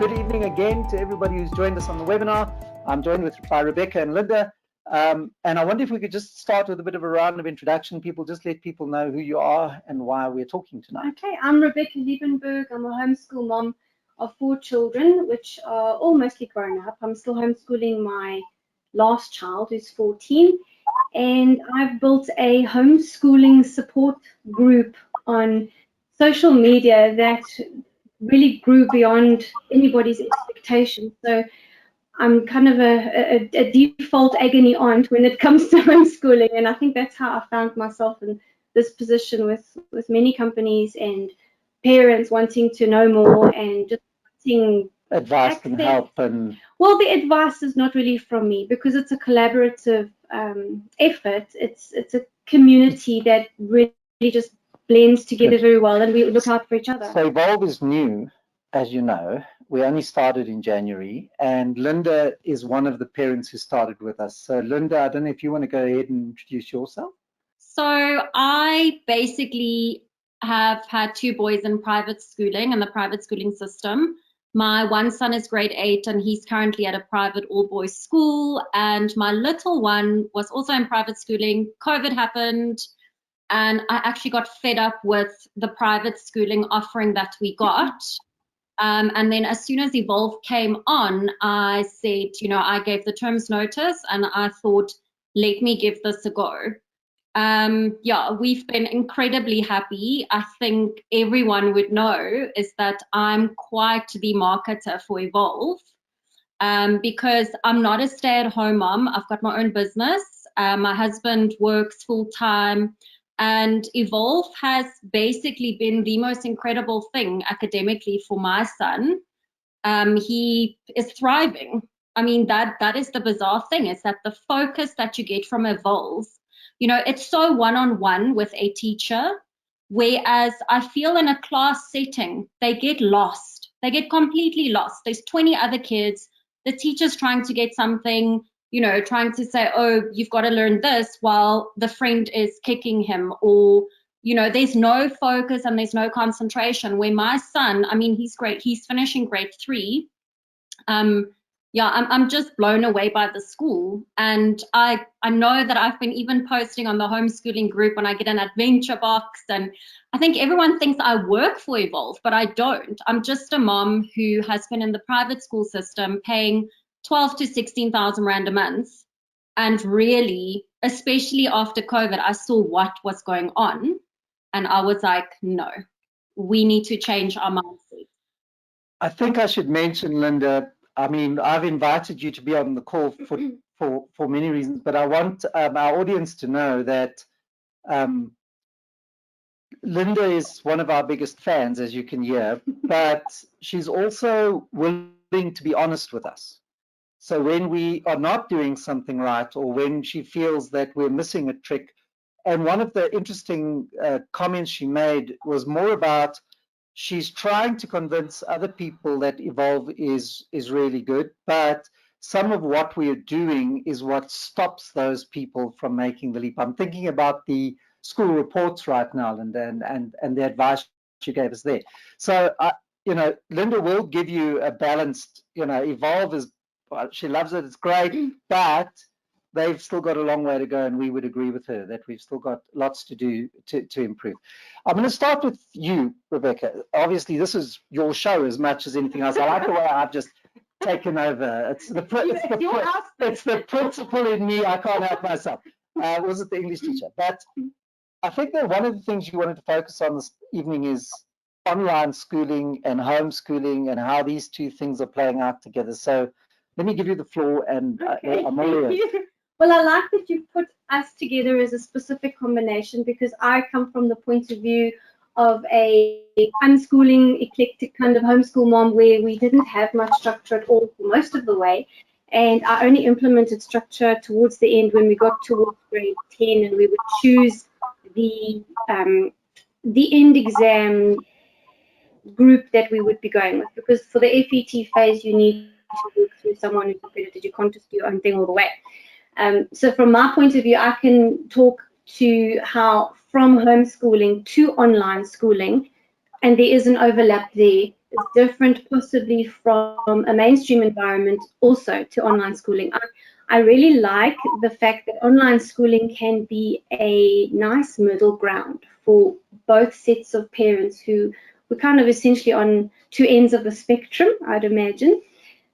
good evening again to everybody who's joined us on the webinar. I'm joined by Rebecca and Linda. And I wonder if we could just start with a bit of a round of introduction. Just let people know who you are and why we're talking tonight. Okay, I'm Rebecca Liebenberg. I'm a homeschool mom of 4 children, which are all mostly grown up. I'm still homeschooling my last child, who's 14. And I've built a homeschooling support group on social media that really grew beyond anybody's expectations. So I'm kind of a default agony aunt when it comes to homeschooling, and I think that's how I found myself in this position with many companies and parents wanting to know more and just wanting advice and help. And well, the advice is not really from me because it's a collaborative effort. It's a community that really just blends together very well, and we look out for each other. So Evolve is new, as you know. We only started in January, and Linda is one of the parents who started with us. So Linda, I don't know if you want to go ahead and introduce yourself. So I basically have had 2 boys in private schooling and the private schooling system. My one son is grade 8 and he's currently at a private all-boys school, and my little one was also in private schooling. COVID happened and I actually got fed up with the private schooling offering that we got. And then as soon as Evolve came on, I said, I gave the terms notice and I thought, let me give this a go. Yeah, we've been incredibly happy. I think everyone would know is that I'm quite the marketer for Evolve because I'm not a stay-at-home mom. I've got my own business. My husband works full-time. And Evolve has basically been the most incredible thing academically for my son. He is thriving. I mean, that is the bizarre thing, is that the focus that you get from Evolve, it's so one-on-one with a teacher, whereas I feel in a class setting, they get lost. They get completely lost. There's 20 other kids. The teacher's trying to get something, trying to say, oh, you've got to learn this, while the friend is kicking him, or, there's no focus and there's no concentration. Where my son, I mean, he's great. He's finishing grade 3. Yeah, I'm just blown away by the school. And I know that I've been even posting on the homeschooling group when I get an adventure box. And I think everyone thinks I work for Evolve, but I don't. I'm just a mom who has been in the private school system paying 12 to 16,000 Rand a month. And really, especially after COVID, I saw what was going on. And I was like, no, we need to change our mindset. I think I should mention, Linda, I mean, I've invited you to be on the call for many reasons, but I want our audience to know that Linda is one of our biggest fans, as you can hear, but she's also willing to be honest with us. So when we are not doing something right, or when she feels that we're missing a trick, and one of the interesting comments she made was more about she's trying to convince other people that Evolve is really good, but some of what we are doing is what stops those people from making the leap. I'm thinking about the school reports right now, Linda, and the advice you gave us there. So, Linda will give you a balanced, Evolve is, she loves it, it's great, but they've still got a long way to go, and we would agree with her that we've still got lots to do to improve. I'm going to start with you, Rebecca. Obviously, this is your show as much as anything else. I like the way I've just taken over. It's the principal in me. I can't help myself. Was it the English teacher? But I think that one of the things you wanted to focus on this evening is online schooling and homeschooling and how these two things are playing out together. So let me give you the floor, and I'm all yours. Well, I like that you put us together as a specific combination, because I come from the point of view of a unschooling, eclectic kind of homeschool mom, where we didn't have much structure at all for most of the way. And I only implemented structure towards the end when we got towards grade 10, and we would choose the end exam group that we would be going with, because for the FET phase, you need to work through someone who's accredited. You can't just do your own thing all the way. So from my point of view, I can talk to how from homeschooling to online schooling, and there is an overlap there, different possibly from a mainstream environment also to online schooling. I really like the fact that online schooling can be a nice middle ground for both sets of parents who were kind of essentially on two ends of the spectrum, I'd imagine.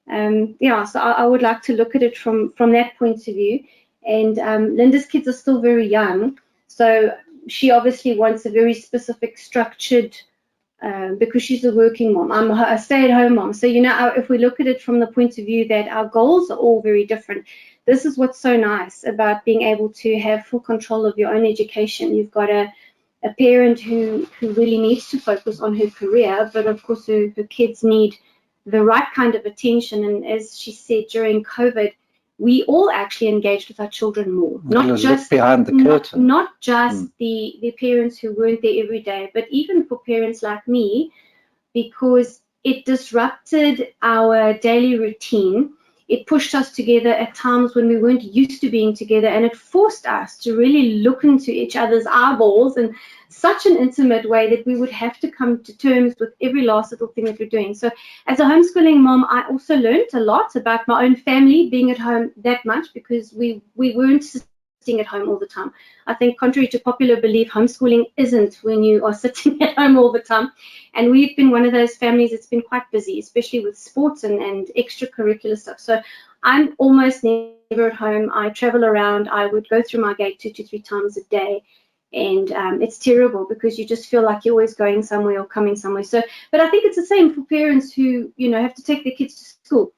Yeah, so I would like to look at it from that point of view. And Linda's kids are still very young, so she obviously wants a very specific, structured, because she's a working mom. I'm a stay-at-home mom. So, if we look at it from the point of view that our goals are all very different, this is what's so nice about being able to have full control of your own education. You've got a parent who really needs to focus on her career, but of course her kids need the right kind of attention. And as she said, during COVID, we all actually engaged with our children more, not just behind the curtain, not just the parents who weren't there every day, but even for parents like me, because it disrupted our daily routine. It pushed us together at times when we weren't used to being together, and it forced us to really look into each other's eyeballs in such an intimate way that we would have to come to terms with every last little thing that we're doing. So as a homeschooling mom, I also learned a lot about my own family being at home that much, because we weren't sitting at home all the time. I think contrary to popular belief, homeschooling isn't when you are sitting at home all the time. And we've been one of those families that's been quite busy, especially with sports and extracurricular stuff. So I'm almost never at home. I travel around. I would go through my gate 2 to 3 times a day. And it's terrible because you just feel like you're always going somewhere or coming somewhere. So, but I think it's the same for parents who, have to take their kids to school.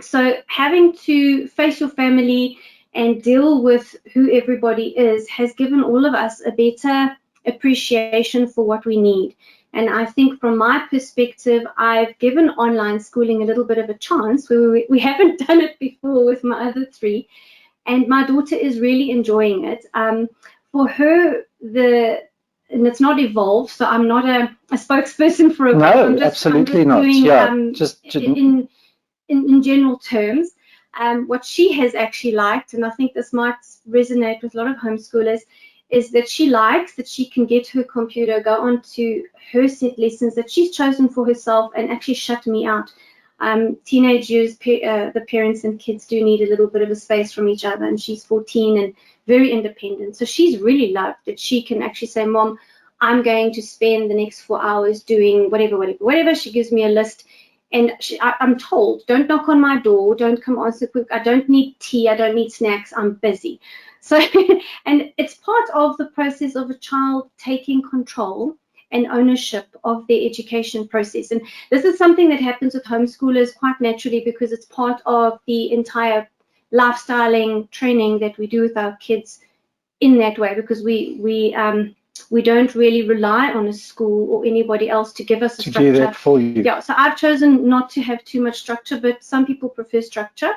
So having to face your family and deal with who everybody is has given all of us a better appreciation for what we need. And I think from my perspective, I've given online schooling a little bit of a chance where we haven't done it before with my other 3. And my daughter is really enjoying it. For her, and it's not evolved, so I'm not a spokesperson for it. No, absolutely not. Doing, yeah, in general terms, what she has actually liked, and I think this might resonate with a lot of homeschoolers, is that she likes that she can get her computer, go on to her set lessons that she's chosen for herself, and actually shut me out. Teenage years, the parents and kids do need a little bit of a space from each other, and she's 14 and very independent. So she's really loved that she can actually say, Mom, I'm going to spend the next 4 hours doing whatever. She gives me a list. And I'm told, don't knock on my door, don't come answer quick. I don't need tea, I don't need snacks, I'm busy. So, and it's part of the process of a child taking control and ownership of their education process. And this is something that happens with homeschoolers quite naturally, because it's part of the entire lifestyling training that we do with our kids in that way, because we don't really rely on a school or anybody else to give us a structure. To do that for you. Yeah, so I've chosen not to have too much structure, but some people prefer structure.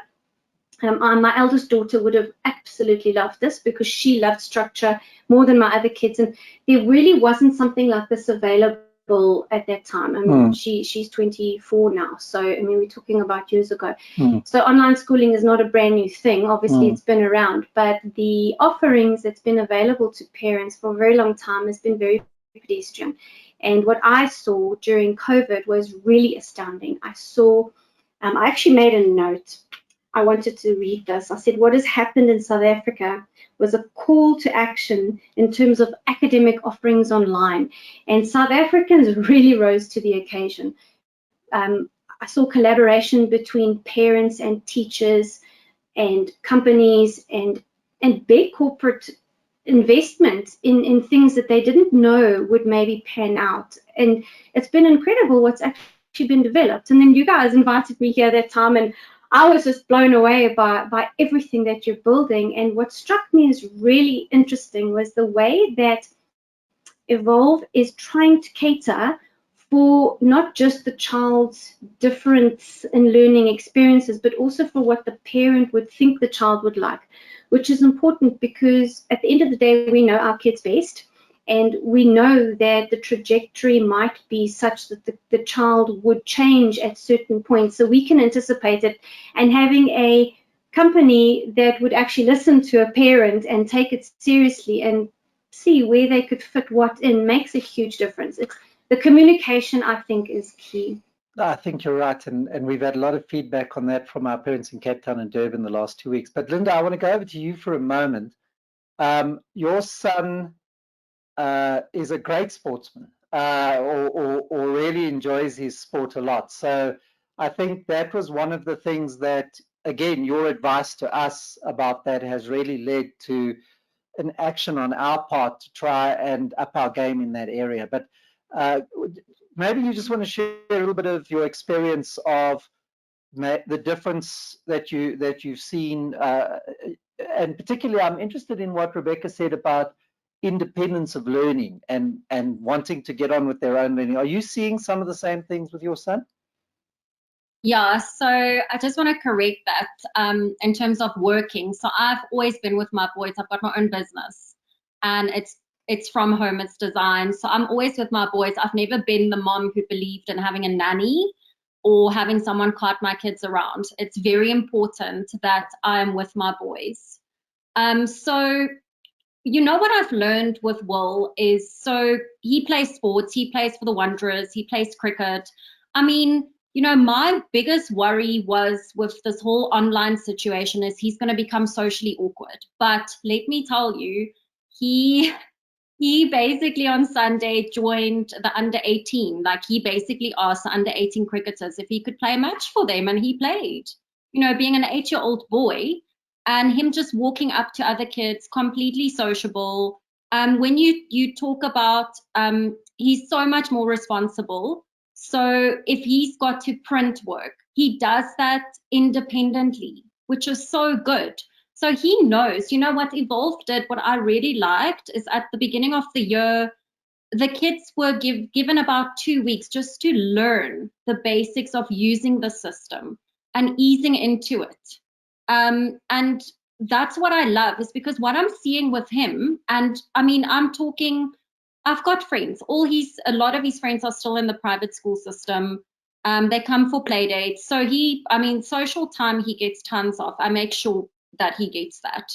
My eldest daughter would have absolutely loved this because she loved structure more than my other kids, and there really wasn't something like this available at that time. I mean, she's 24 now, so I mean, we're talking about years ago. So online schooling is not a brand new thing. Obviously, it's been around, but the offerings that's been available to parents for a very long time has been very pedestrian. And what I saw during COVID was really astounding. I actually made a note. I wanted to read this. I said, what has happened in South Africa was a call to action in terms of academic offerings online. And South Africans really rose to the occasion. I saw collaboration between parents and teachers and companies and big corporate investment in things that they didn't know would maybe pan out. And it's been incredible what's actually been developed. And then you guys invited me here that time, and I was just blown away by everything that you're building. And what struck me as really interesting was the way that Evolve is trying to cater for not just the child's difference in learning experiences, but also for what the parent would think the child would like, which is important because at the end of the day, we know our kids best. And we know that the trajectory might be such that the child would change at certain points. So we can anticipate it. And having a company that would actually listen to a parent and take it seriously and see where they could fit what in makes a huge difference. The communication, I think, is key. I think you're right, and we've had a lot of feedback on that from our parents in Cape Town and Durban the last 2 weeks. But Linda, I want to go over to you for a moment. Your son is a great sportsman, or really enjoys his sport a lot. So I think that was one of the things that, again, your advice to us about that has really led to an action on our part to try and up our game in that area. But maybe you just want to share a little bit of your experience of the difference that you've seen, and particularly I'm interested in what Rebecca said about independence of learning and wanting to get on with their own learning. Are you seeing some of the same things with your son? Yeah, so I just want to correct that in terms of working. So I've always been with my boys. I've got my own business, and it's from home, it's design. So I'm always with my boys. I've never been the mom who believed in having a nanny or having someone cart my kids around. It's very important that I'm with my boys. So you know what I've learned with Will is, so he plays sports, he plays for the Wanderers, he plays cricket. I mean, you know, my biggest worry was with this whole online situation is he's going to become socially awkward. But let me tell you, he he basically on Sunday joined the under 18. Like he basically asked the under 18 cricketers if he could play a match for them, and he played. You know, being an 8-year-old boy and him just walking up to other kids, completely sociable. When you talk about, he's so much more responsible. So if he's got to print work, he does that independently, which is so good. So he knows, you know, what Evolve did, what I really liked is at the beginning of the year, the kids were given about 2 weeks just to learn the basics of using the system and easing into it. And that's what I love, is because what I'm seeing with him, and I mean, I've got friends, a lot of his friends are still in the private school system. They come for play dates. So social time he gets tons of. I make sure that he gets that.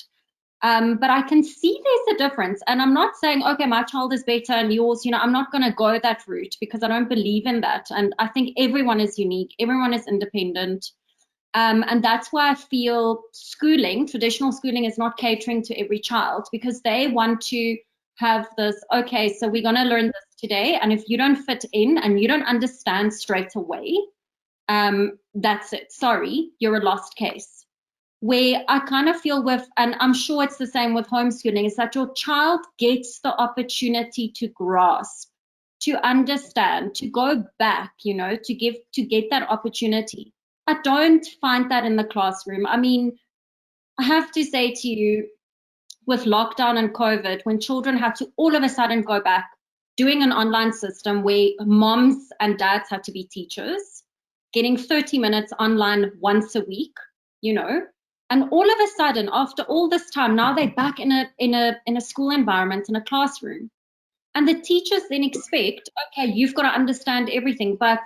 But I can see there's a difference. And I'm not saying, okay, my child is better and yours, you know, I'm not going to go that route because I don't believe in that. And I think everyone is unique, everyone is independent. And that's why I feel traditional schooling is not catering to every child, because they want to have this, okay, so we're going to learn this today. And if you don't fit in and you don't understand straight away, that's it. Sorry, you're a lost case. Where I kind of feel with, and I'm sure it's the same with homeschooling, is that your child gets the opportunity to grasp, to understand, to go back, you know, to get that opportunity. I don't find that in the classroom. I mean, I have to say to you, with lockdown and COVID, when children had to all of a sudden go back doing an online system where moms and dads had to be teachers, getting 30 minutes online once a week, you know, and all of a sudden, after all this time, now they're back in a school environment, in a classroom. And the teachers then expect, okay, you've got to understand everything, but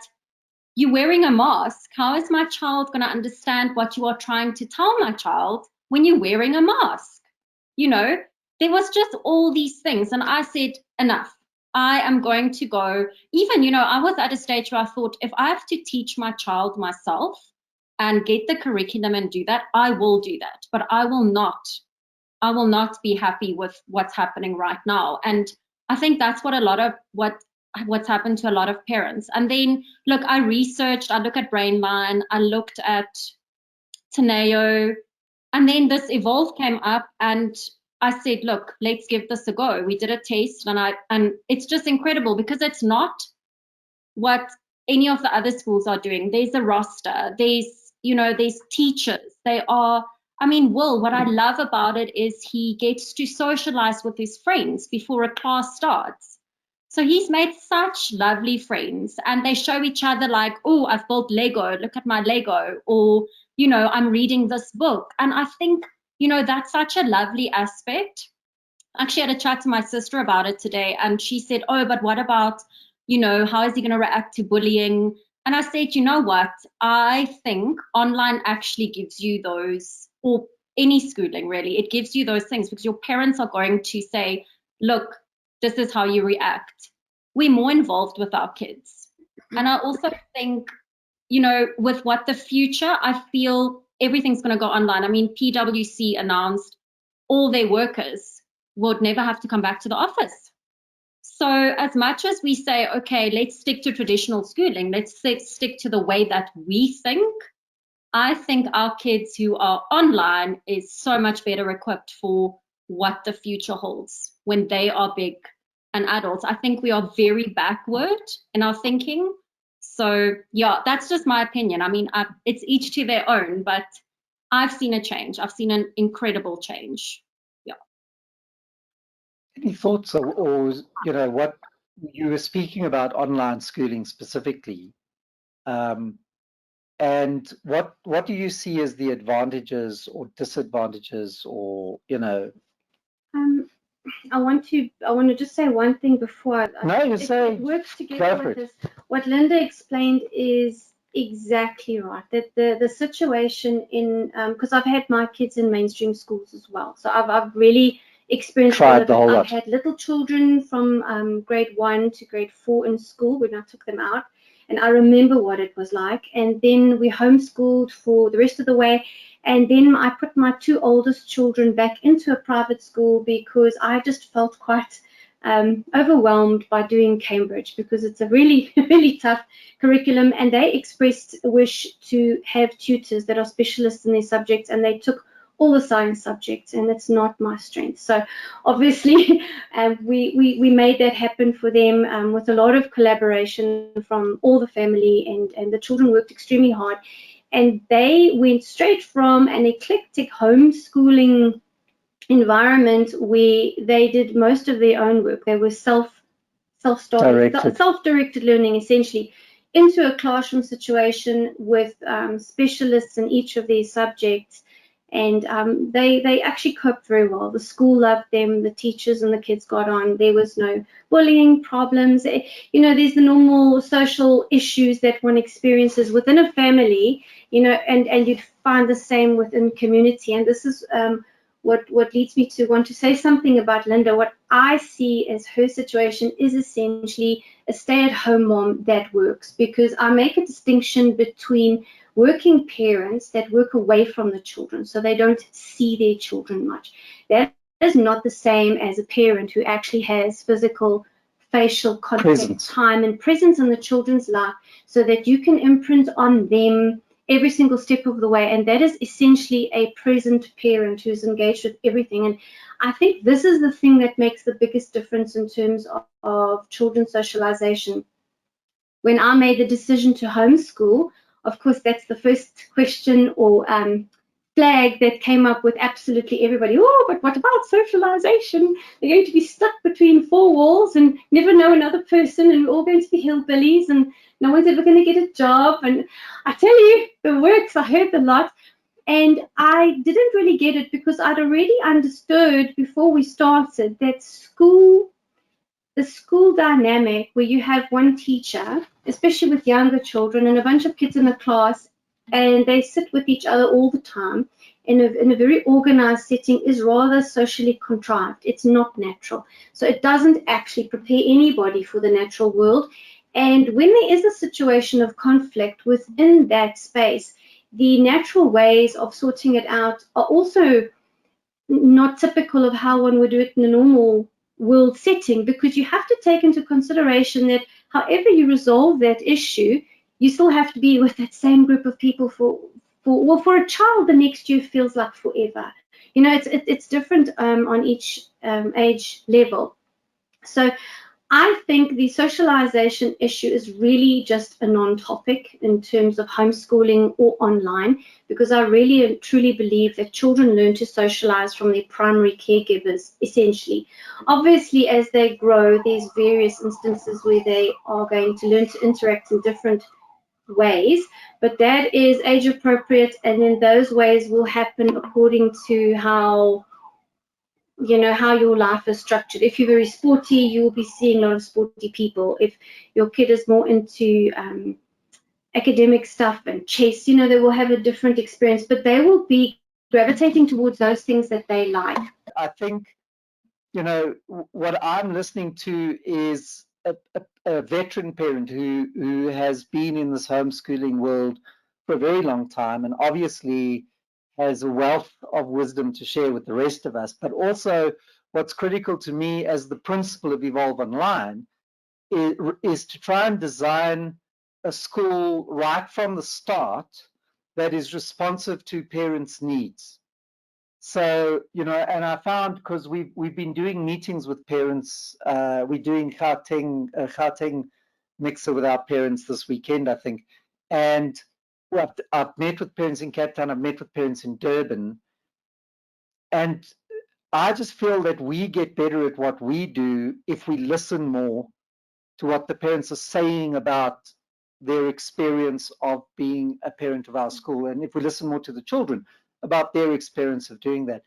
you're wearing a mask. How is my child going to understand what you are trying to tell my child when you're wearing a mask? You know, there was just all these things. And I said, enough. I am going to go. Even, you know, I was at a stage where I thought, if I have to teach my child myself and get the curriculum and do that, I will do that. But I will not be happy with what's happening right now. And I think that's what what's happened to a lot of parents. And then, look, I look at Brainline, I looked at Teneo, and then this Evolve came up, and I said, look, let's give this a go. We did a test, and it's just incredible because it's not what any of the other schools are doing. There's a roster, there's teachers. Will, what I love about it is he gets to socialize with his friends before a class starts. So he's made such lovely friends, and they show each other like, oh, I've built Lego, look at my Lego, or, you know, I'm reading this book. And I think, you know, that's such a lovely aspect. I actually had a chat to my sister about it today, and she said, oh, but what about, you know, how is he going to react to bullying? And I said, you know what? I think online actually gives you those, or any schooling really, it gives you those things because your parents are going to say, look, this is how you react. We're more involved with our kids. And I also think with what the future, I feel everything's going to go online. I mean, PwC announced all their workers would never have to come back to the office. So as much as we say, okay, let's stick to traditional schooling, let's stick to the way that we think, I think our kids who are online is so much better equipped for what the future holds when they are big and adults. I think we are very backward in our thinking. So yeah, that's just my opinion. I mean, it's each to their own, but I've seen a change. I've seen an incredible change. Yeah. Any thoughts, or what you were speaking about online schooling specifically, and what do you see as the advantages or disadvantages, or I want to just say one thing before. No, you say. It works together with this. What Linda explained is exactly right. That the situation in because I've had my kids in mainstream schools as well, so I've really experienced all of it. I've had little children from grade 1 to grade 4 in school when I took them out, and I remember what it was like. And then we homeschooled for the rest of the way. And then I put my 2 oldest children back into a private school because I just felt quite overwhelmed by doing Cambridge, because it's a really, really tough curriculum. And they expressed a wish to have tutors that are specialists in their subjects, and they took all the science subjects, and it's not my strength. So obviously we made that happen for them with a lot of collaboration from all the family, and the children worked extremely hard. And they went straight from an eclectic homeschooling environment where they did most of their own work. They were self-directed learning, essentially, into a classroom situation with specialists in each of their subjects. And they actually coped very well. The school loved them, the teachers and the kids got on. There was no bullying problems. There's the normal social issues that one experiences within a family, and you'd find the same within community. And this is what leads me to want to say something about Linda. What I see as her situation is essentially a stay-at-home mom that works, because I make a distinction between working parents that work away from the children, so they don't see their children much. That is not the same as a parent who actually has physical, facial contact, time and presence in the children's life, so that you can imprint on them every single step of the way. And that is essentially a present parent who's engaged with everything. And I think this is the thing that makes the biggest difference in terms of children's socialization. When I made the decision to homeschool, of course, that's the first question or flag that came up with absolutely everybody. Oh, but what about socialization? They're going to be stuck between 4 walls and never know another person, and we're all going to be hillbillies, and no one's ever going to get a job. And I tell you, the works, I heard a lot. And I didn't really get it, because I'd already understood before we started that the school dynamic, where you have one teacher, especially with younger children, and a bunch of kids in the class, and they sit with each other all the time in a very organized setting, is rather socially contrived. It's not natural. So it doesn't actually prepare anybody for the natural world. And when there is a situation of conflict within that space, the natural ways of sorting it out are also not typical of how one would do it in a normal world setting, because you have to take into consideration that however you resolve that issue, you still have to be with that same group of people for a child. The next year feels like forever. It's different on each age level. So I think the socialization issue is really just a non-topic in terms of homeschooling or online, because I really and truly believe that children learn to socialize from their primary caregivers, essentially. Obviously, as they grow, there's various instances where they are going to learn to interact in different ways, but that is age appropriate, and then those ways will happen according to how your life is structured. If you're very sporty, you'll be seeing a lot of sporty people. If your kid is more into academic stuff and chess, they will have a different experience, but they will be gravitating towards those things that they like. I think, what I'm listening to is a veteran parent who has been in this homeschooling world for a very long time, and obviously has a wealth of wisdom to share with the rest of us. But also, what's critical to me as the principal of Evolve Online is to try and design a school right from the start that is responsive to parents' needs. So, and I found, because we've been doing meetings with parents, we're doing Gauteng mixer with our parents this weekend, I think, and I've met with parents in Cape Town, I've met with parents in Durban, and I just feel that we get better at what we do if we listen more to what the parents are saying about their experience of being a parent of our school, and if we listen more to the children about their experience of doing that.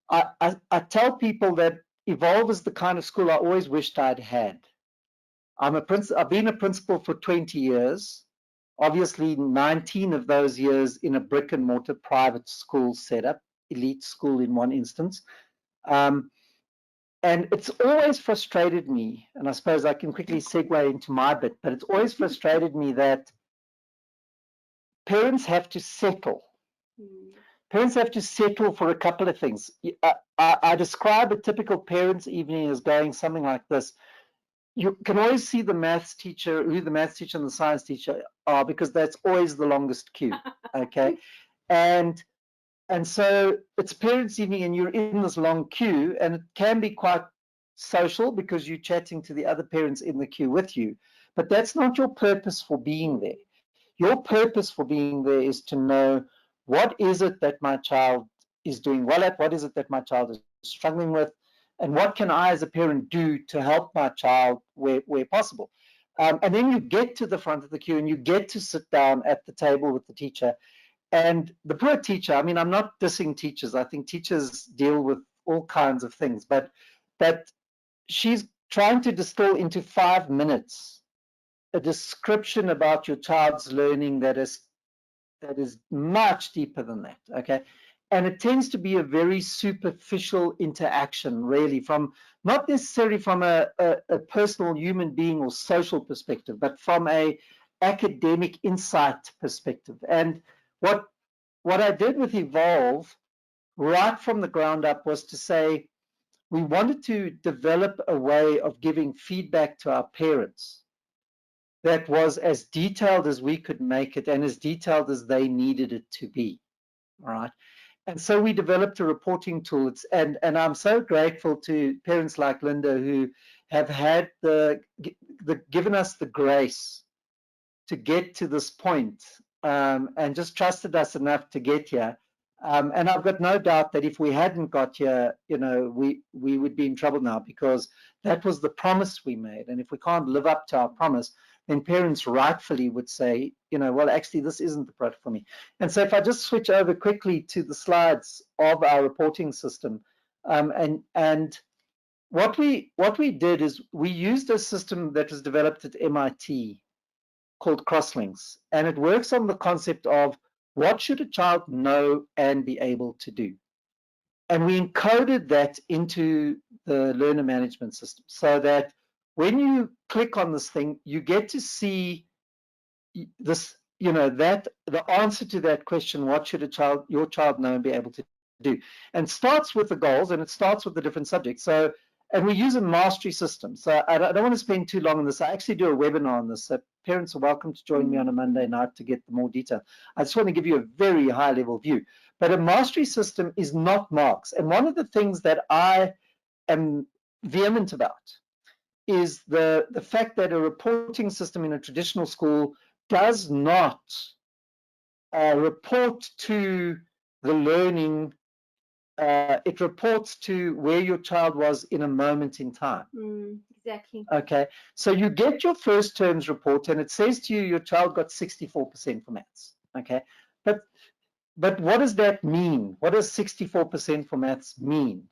I tell people that Evolve is the kind of school I always wished I'd had. I've been a principal for 20 years, obviously 19 of those years in a brick and mortar private school setup, elite school in one instance. And it's always frustrated me, and I suppose I can quickly segue into my bit, but it's always frustrated me that parents have to settle. Parents have to settle for a couple of things. I describe a typical parents' evening as going something like this. You can always see the maths teacher, who the maths teacher and the science teacher are, because that's always the longest queue, okay? And so it's parents' evening and you're in this long queue, and it can be quite social because you're chatting to the other parents in the queue with you. But that's not your purpose for being there. Your purpose for being there is to know, what is it that my child is doing well at? What is it that my child is struggling with? And what can I as a parent do to help my child where possible? And then you get to the front of the queue and you get to sit down at the table with the teacher. And the poor teacher, I mean, I'm not dissing teachers. I think teachers deal with all kinds of things, but she's trying to distill into 5 minutes a description about your child's learning that is much deeper than that, okay? And it tends to be a very superficial interaction, really, from not necessarily from a personal human being or social perspective, but from a academic insight perspective. And what I did with Evolve right from the ground up was to say, we wanted to develop a way of giving feedback to our parents that was as detailed as we could make it and as detailed as they needed it to be. All right. And so we developed a reporting tool. And I'm so grateful to parents like Linda who have had given us the grace to get to this point, and just trusted us enough to get here. And I've got no doubt that if we hadn't got here, we would be in trouble now, because that was the promise we made. And if we can't live up to our promise, then parents rightfully would say, well, actually, this isn't the product for me. And so if I just switch over quickly to the slides of our reporting system, and what we did is we used a system that was developed at MIT called Crosslinks, and it works on the concept of, what should a child know and be able to do? And we encoded that into the learner management system, so that when you click on this thing, you get to see this, that the answer to that question, what should your child know and be able to do? And starts with the goals, and it starts with the different subjects. So, and we use a mastery system. So I don't want to spend too long on this. I actually do a webinar on this. So parents are welcome to join me on a Monday night to get the more detail. I just want to give you a very high level view. But a mastery system is not marks. And one of the things that I am vehement about is the fact that a reporting system in a traditional school does not report to the learning. It reports to where your child was in a moment in time. Exactly. Okay, so you get your first term's report and it says to you your child got 64% for maths. Okay, but what does that mean? What does 64% for maths mean?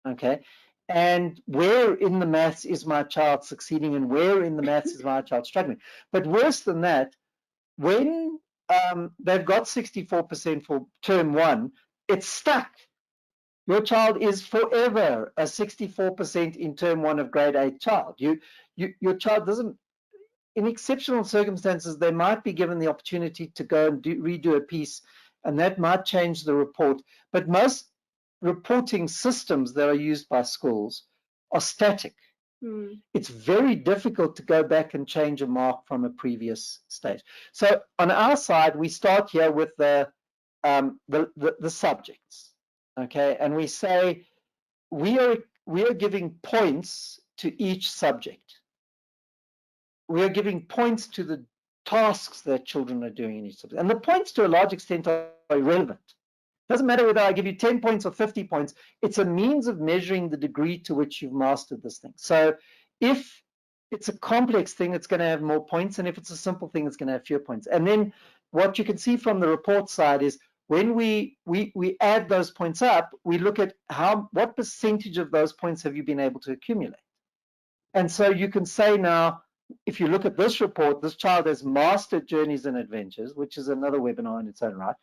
Okay, and where in the maths is my child succeeding and where in the maths is my child struggling? But worse than that, when they've got 64% for term one, it's stuck. Your child is forever a 64% in term 1 of grade 8 child. Your child doesn't, in exceptional circumstances, they might be given the opportunity to go and redo a piece, and that might change the report. But most reporting systems that are used by schools are static. It's very difficult to go back and change a mark from a previous stage. So on our side, we start here with the subjects, okay, and we say we are giving points to each subject. We are giving points to the tasks that children are doing in each subject, and the points to a large extent are irrelevant. Doesn't matter whether I give you 10 points or 50 points. It's a means of measuring the degree to which you've mastered this thing. So if it's a complex thing, it's going to have more points, and if it's a simple thing, it's going to have fewer points. And then what you can see from the report side is when we add those points up, we look at what percentage of those points have you been able to accumulate. And so you can say now, if you look at this report, this child has mastered Journeys and Adventures, which is another webinar in its own right.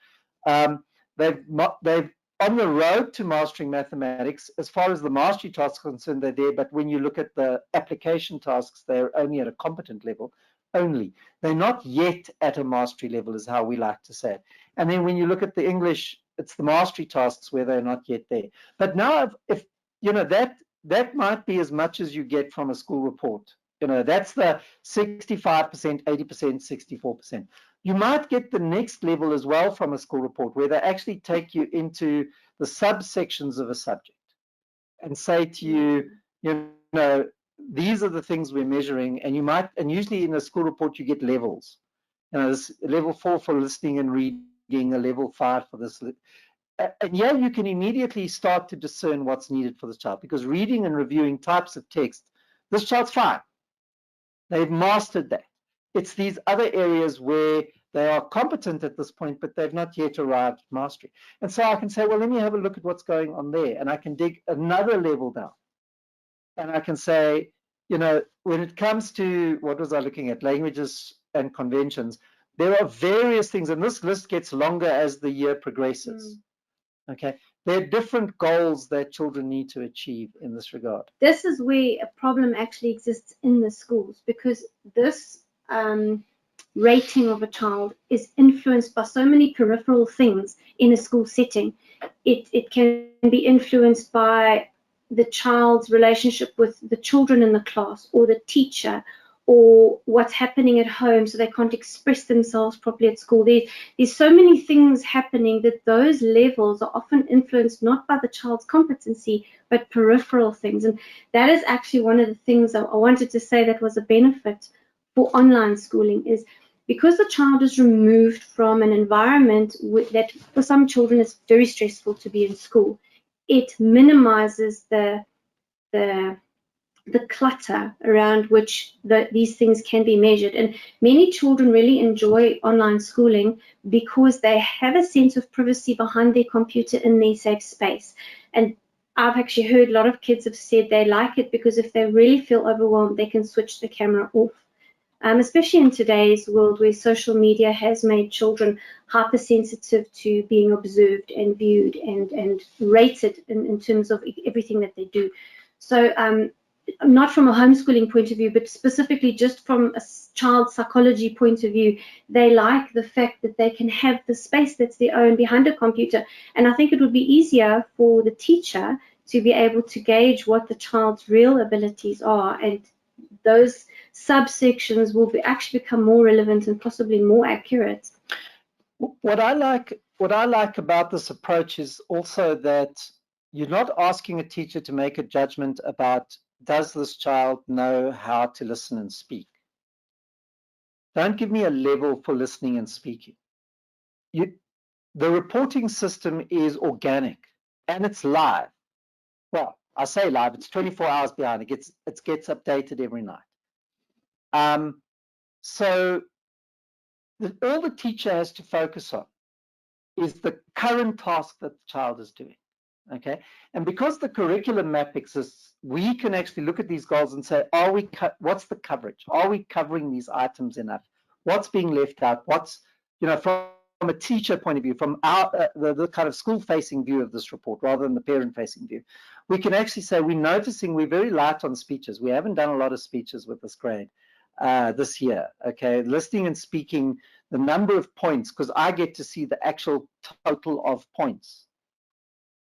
They've on the road to mastering mathematics. As far as the mastery tasks are concerned, they're there, but when you look at the application tasks, they're only at a competent level only. They're not yet at a mastery level, is how we like to say it. And then when you look at the English, it's the mastery tasks where they're not yet there. But now, if you know, that might be as much as you get from a school report. You know, that's the 65%, 80%, 64%. You might get the next level as well from a school report, where they actually take you into the subsections of a subject and say to you, you know, these are the things we're measuring, and usually in a school report you get levels. You know, this level 4 for listening and reading, a level 5 for this. And yeah, you can immediately start to discern what's needed for this child, because reading and reviewing types of text, this child's fine. They've mastered that. It's these other areas where they are competent at this point, but they've not yet arrived at mastery. And so I can say, well, let me have a look at what's going on there. And I can dig another level down. And I can say, you know, when it comes to, what was I looking at? Languages and conventions, there are various things, and this list gets longer as the year progresses. Okay, there are different goals that children need to achieve in this regard. This is where a problem actually exists in the schools, because this rating of a child is influenced by so many peripheral things in a school setting. It can be influenced by the child's relationship with the children in the class, or the teacher, or what's happening at home, so they can't express themselves properly at school. There's so many things happening that those levels are often influenced not by the child's competency, but peripheral things. And that is actually one of the things I wanted to say that was a benefit for online schooling, is because the child is removed from an environment that for some children is very stressful to be in school. It minimizes the clutter around which these things can be measured. And many children really enjoy online schooling because they have a sense of privacy behind their computer in their safe space. And I've actually heard a lot of kids have said they like it because if they really feel overwhelmed, they can switch the camera off. Especially in today's world where social media has made children hypersensitive to being observed and viewed and rated in terms of everything that they do. So not from a homeschooling point of view, but specifically just from a child psychology point of view, they like the fact that they can have the space that's their own behind a computer. And I think it would be easier for the teacher to be able to gauge what the child's real abilities are, and those subsections will actually become more relevant and possibly more accurate. What I like about this approach is also that you're not asking a teacher to make a judgment about, does this child know how to listen and speak? Don't give me a level for listening and speaking. The reporting system is organic and it's live. Well, I say live, it's 24 hours behind. It gets updated every night. So all the teacher has to focus on is the current task that the child is doing. Okay, and because the curriculum map exists, we can actually look at these goals and say, what's the coverage? Are we covering these items enough? What's being left out? What's, you know, from a teacher point of view, from the kind of school-facing view of this report, rather than the parent-facing view, we can actually say we're noticing we're very light on speeches. We haven't done a lot of speeches with this grade this year. Okay, listening and speaking, the number of points, because I get to see the actual total of points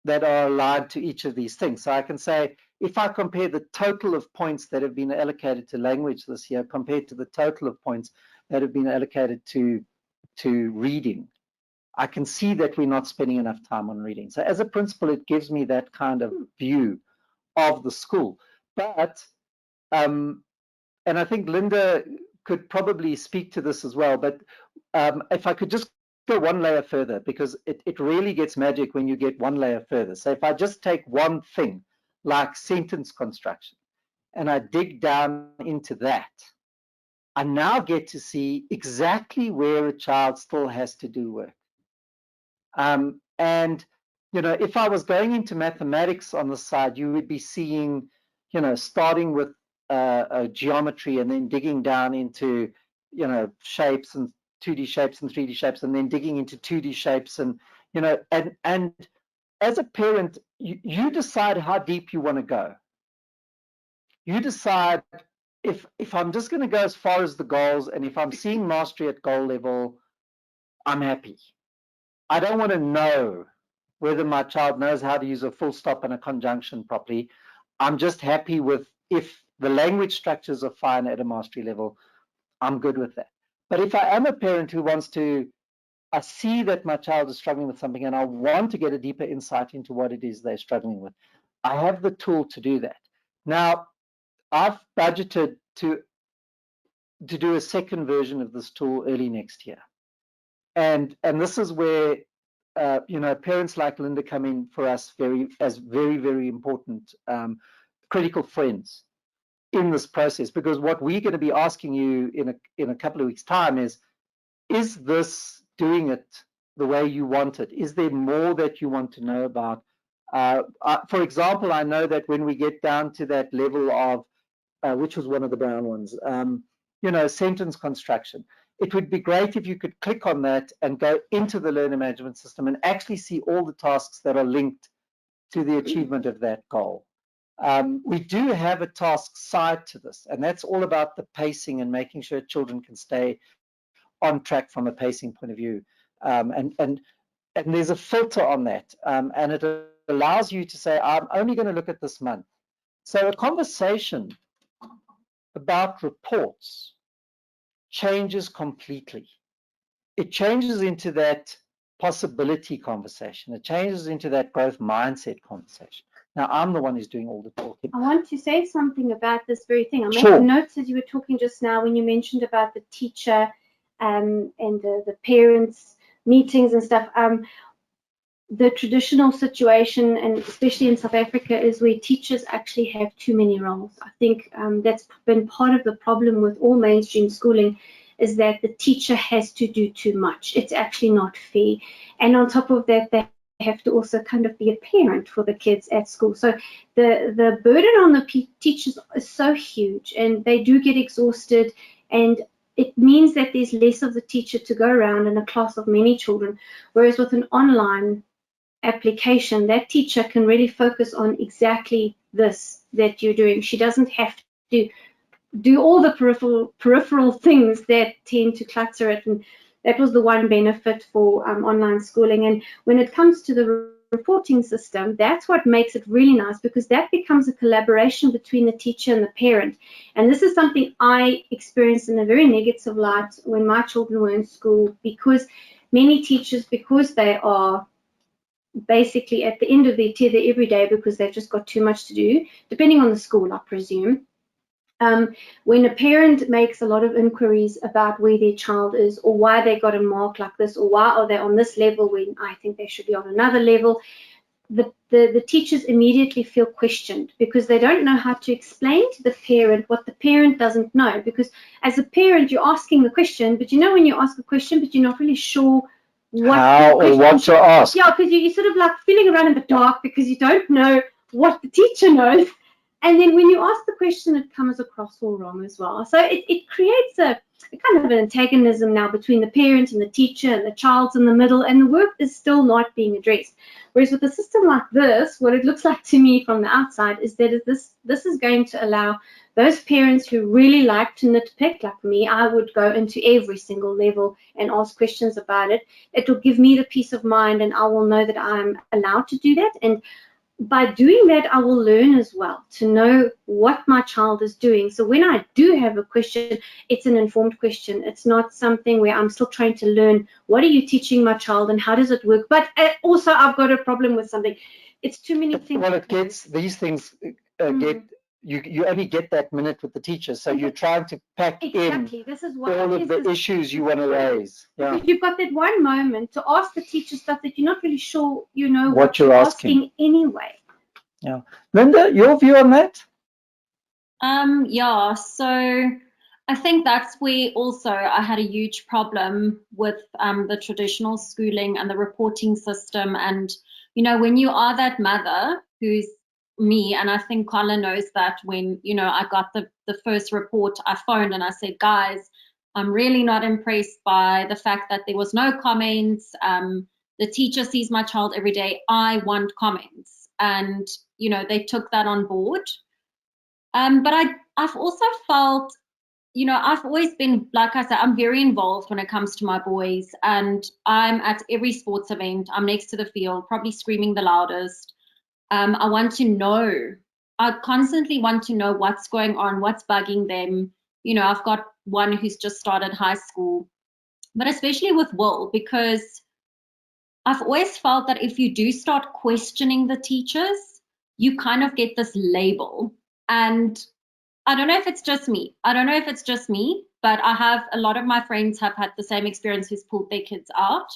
that are allowed to each of these things. So I can say, if I compare the total of points that have been allocated to language this year compared to the total of points that have been allocated to reading, I can see that we're not spending enough time on reading. So as a principal, it gives me that kind of view of the school. But, and I think Linda could probably speak to this as well, but if I could just go one layer further, because it really gets magic when you get one layer further. So if I just take one thing, like sentence construction, and I dig down into that, I now get to see exactly where a child still has to do work. And, you know, if I was going into mathematics on the side, you would be seeing, you know, starting with geometry and then digging down into, you know, shapes and 2D shapes and 3D shapes, and then digging into 2D shapes. And, you know, and as a parent, you decide how deep you want to go. You decide if I'm just going to go as far as the goals, and if I'm seeing mastery at goal level, I'm happy. I don't want to know whether my child knows how to use a full stop and a conjunction properly. I'm just happy with, if the language structures are fine at a mastery level, I'm good with that. But if I am a parent who wants to, I see that my child is struggling with something and I want to get a deeper insight into what it is they're struggling with, I have the tool to do that. Now, I've budgeted to do a second version of this tool early next year. And this is where you know, parents like Linda come in for us as very important critical friends in this process, because what we're going to be asking you in a couple of weeks' time is this doing it the way you want it? Is there more that you want to know about? For example, I know that when we get down to that level of which was one of the brown ones, you know, sentence construction. It would be great if you could click on that and go into the learner management system and actually see all the tasks that are linked to the achievement of that goal. We do have a task side to this, and that's all about the pacing and making sure children can stay on track from a pacing point of view. And there's a filter on that, and it allows you to say, I'm only going to look at this month. So a conversation about reports changes completely. It changes into that possibility conversation. It changes into that growth mindset conversation. Now, I'm the one who's doing all the talking. I want to say something about this very thing. I made Sure. notes as you were talking just now when you mentioned about the teacher and the parents meetings and stuff. The traditional situation, and especially in South Africa, is where teachers actually have too many roles. I think that's been part of the problem with all mainstream schooling, is that the teacher has to do too much. It's actually not fair. And on top of that, they have to also kind of be a parent for the kids at school. So the burden on the teachers is so huge, and they do get exhausted, and it means that there's less of the teacher to go around in a class of many children, whereas with an online application, that teacher can really focus on exactly this that you're doing. She doesn't have to do all the peripheral things that tend to clutter it, and that was the one benefit for online schooling. And when it comes to the reporting system, that's what makes it really nice, because that becomes a collaboration between the teacher and the parent. And this is something I experienced in a very negative light when my children were in school, because many teachers, because they are basically at the end of their tether every day because they've just got too much to do, depending on the school, I presume. When a parent makes a lot of inquiries about where their child is, or why they got a mark like this, or why are they on this level when I think they should be on another level, the teachers immediately feel questioned, because they don't know how to explain to the parent what the parent doesn't know. Because as a parent, you're asking the question, but you know when you ask a question, but you're not really sure how or what to ask. Yeah, because you're sort of like feeling around in the dark because you don't know what the teacher knows. And then when you ask the question, it comes across all wrong as well. So it creates kind of an antagonism now between the parent and the teacher, and the child's in the middle, and the work is still not being addressed. Whereas with a system like this, what it looks like to me from the outside is that this is going to allow those parents who really like to nitpick, like me, I would go into every single level and ask questions about it. It will give me the peace of mind, and I will know that I'm allowed to do that. And by doing that, I will learn as well to know what my child is doing. So when I do have a question, it's an informed question. It's not something where I'm still trying to learn, what are you teaching my child and how does it work? But also I've got a problem with something. It's too many things. Well, it gets, these things get, you only get that minute with the teacher. So you're trying to pack Exactly. in This is what all of the issues you want to raise. Yeah. Because you've got that one moment to ask the teacher stuff that you're not really sure you know What you're asking anyway. Yeah. Linda, your view on that? Yeah, so I think that's where also I had a huge problem with the traditional schooling and the reporting system. And, you know, when you are that mother who's me, and I think Carla knows that when, you know, I got the first report, I phoned and I said, guys, I'm really not impressed by the fact that there was no comments. The teacher sees my child every day. I want comments. And, you know, they took that on board. But I've also felt, you know, I've always been, like I said, I'm very involved when it comes to my boys, and I'm at every sports event. I'm next to the field, probably screaming the loudest. I want to know. I constantly want to know what's going on, what's bugging them. You know, I've got one who's just started high school, but especially with Will, because I've always felt that if you do start questioning the teachers, you kind of get this label. And I don't know if it's just me. I don't know if it's just me, but I have a lot of my friends have had the same experience who's pulled their kids out.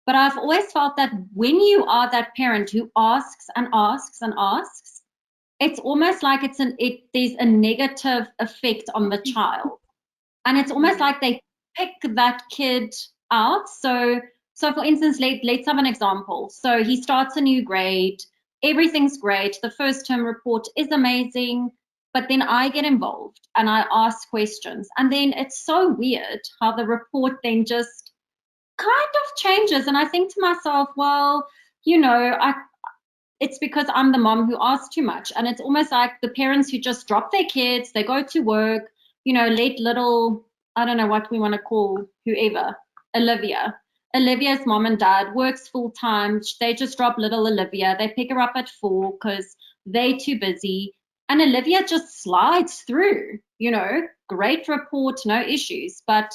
But I've always felt that when you are that parent who asks and asks and asks, it's almost like there's a negative effect on the child. And it's almost like they pick that kid out. So for instance, let's have an example. So he starts a new grade, everything's great. The first term report is amazing, but then I get involved and I ask questions. And then it's so weird how the report then just kind of changes. And I think to myself, well, you know, it's because I'm the mom who asks too much. And it's almost like the parents who just drop their kids, they go to work, you know, let little, I don't know what we want to call whoever, Olivia's mom and dad works full time. They just drop little Olivia. They pick her up at 4 because they're too busy. And Olivia just slides through, you know, great report, no issues. But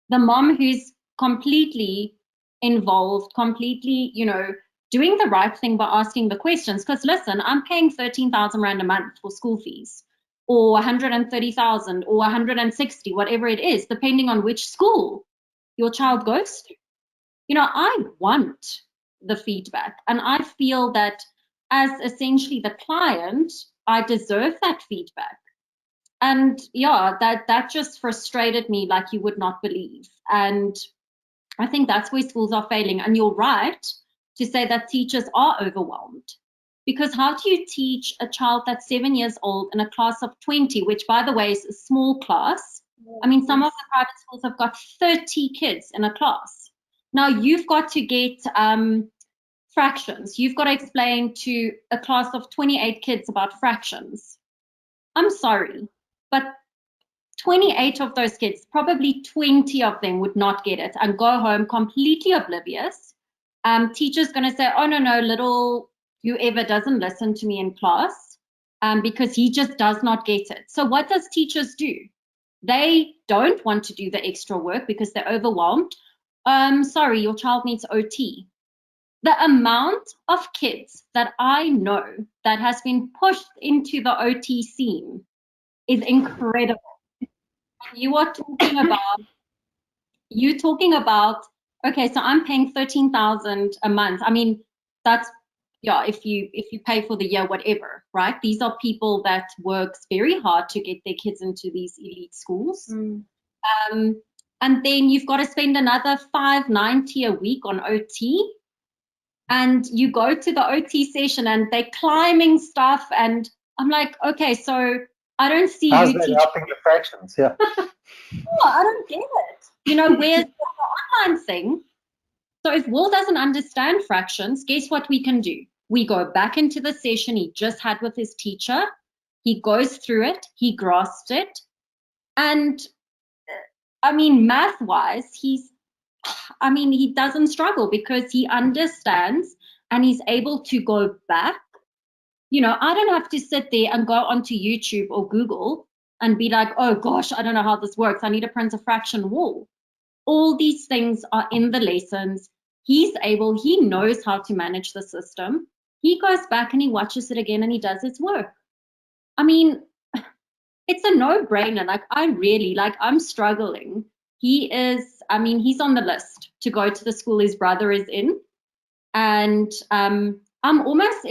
the mom who's completely involved, completely, you know, doing the right thing by asking the questions. Because listen, I'm paying 13,000 Rand a month for school fees, or 130,000, or 160, whatever it is, depending on which school your child goes to. You know, I want the feedback, and I feel that as essentially the client, I deserve that feedback. And yeah, that just frustrated me like you would not believe. And I think that's where schools are failing. And you're right to say that teachers are overwhelmed. Because how do you teach a child that's 7 years old in a class of 20, which by the way is a small class? I mean, some of the private schools have got 30 kids in a class. Now you've got to get fractions. You've got to explain to a class of 28 kids about fractions. I'm sorry, but 28 of those kids, probably 20 of them would not get it and go home completely oblivious. Teacher's going to say, oh, no, little whoever doesn't listen to me in class because he just does not get it. So what does teachers do? They don't want to do the extra work because they're overwhelmed. Sorry, your child needs OT. The amount of kids that I know that has been pushed into the OT scene is incredible. You are talking about, okay, so I'm paying 13,000 a month. I mean, that's, yeah, if you pay for the year, whatever, right? These are people that works very hard to get their kids into these elite schools. And then you've got to spend another 590 a week on OT. And you go to the OT session and they're climbing stuff. And I'm like, okay, so I don't see How's you that teach. helping the fractions? Yeah. Oh, I don't get it. You know, where's the online thing? So if Will doesn't understand fractions, guess what we can do? We go back into the session he just had with his teacher. He goes through it, he grasps it. And I mean, math-wise, he doesn't struggle because he understands and he's able to go back. You know, I don't have to sit there and go onto YouTube or Google and be like, oh gosh, I don't know how this works. I need to print a fraction wall. All these things are in the lessons. He knows how to manage the system. He goes back and he watches it again and he does his work. I mean, it's a no-brainer. I'm struggling. He's on the list to go to the school his brother is in. And I'm almost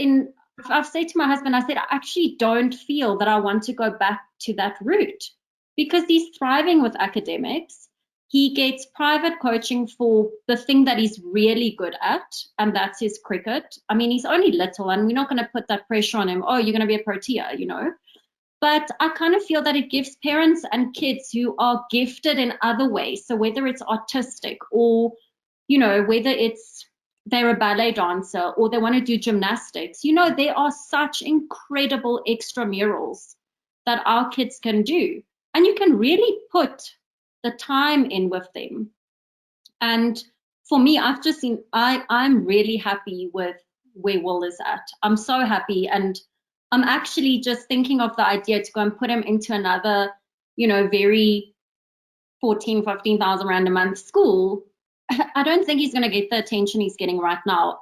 I've said to my husband, I said, I actually don't feel that I want to go back to that route because he's thriving with academics. He gets private coaching for the thing that he's really good at, and that's his cricket. I mean, he's only little, and we're not going to put that pressure on him. Oh, you're going to be a protea, you know. But I kind of feel that it gives parents and kids who are gifted in other ways. So whether it's artistic or, you know, whether it's they're a ballet dancer or they want to do gymnastics, you know, there are such incredible extramurals that our kids can do. And you can really put the time in with them. And for me, I've just seen, I'm really happy with where Will is at. I'm so happy. And I'm actually just thinking of the idea to go and put him into another, you know, very 15,000 rand a month school. I don't think he's going to get the attention he's getting right now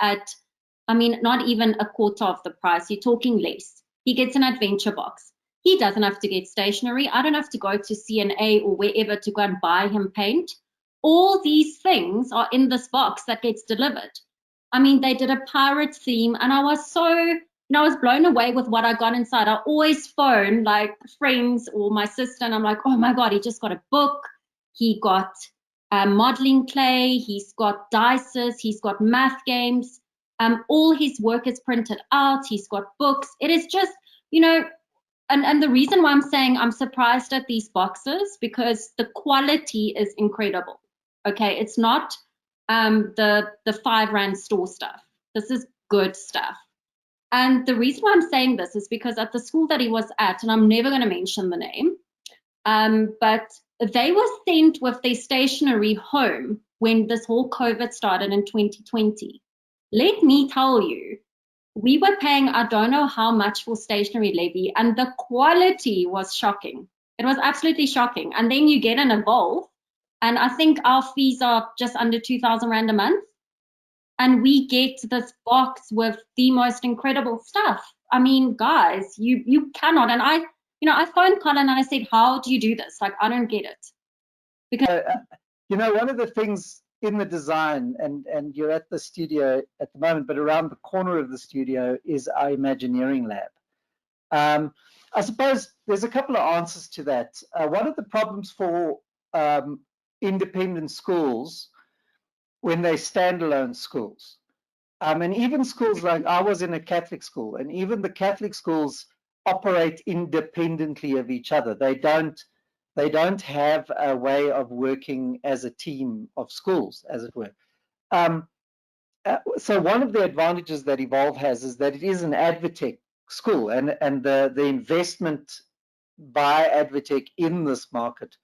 not even a quarter of the price. You're talking less. He gets an adventure box. He doesn't have to get stationery. I don't have to go to CNA or wherever to go and buy him paint. All these things are in this box that gets delivered. I mean, they did a pirate theme, and I was I was blown away with what I got inside. I always phone like friends or my sister, and I'm like, oh my God, he just got a book. He got modeling clay. He's got dices. He's got math games. All his work is printed out. He's got books. It is just, you know, and the reason why I'm saying I'm surprised at these boxes because the quality is incredible. Okay, it's not the 5 rand store stuff. This is good stuff. And the reason why I'm saying this is because at the school that he was at, and I'm never going to mention the name, but they were sent with their stationery home when this whole COVID started in 2020. Let me tell you, we were paying, I don't know how much for stationery levy, and the quality was shocking. It was absolutely shocking. And then you get an Evolve, and I think our fees are just under 2,000 rand a month. And we get this box with the most incredible stuff. I mean, guys, you cannot. And I phoned Colin and I said, how do you do this? Like, I don't get it. Because one of the things in the design, and you're at the studio at the moment, but around the corner of the studio is our Imagineering lab. I suppose there's a couple of answers to that. One of the problems for independent schools when they standalone schools, and even schools like I was in a Catholic school, and even the Catholic schools operate independently of each other. They don't have a way of working as a team of schools, as it were. So one of the advantages that Evolve has is that it is an Advotech school, and the investment by Advotech in this market,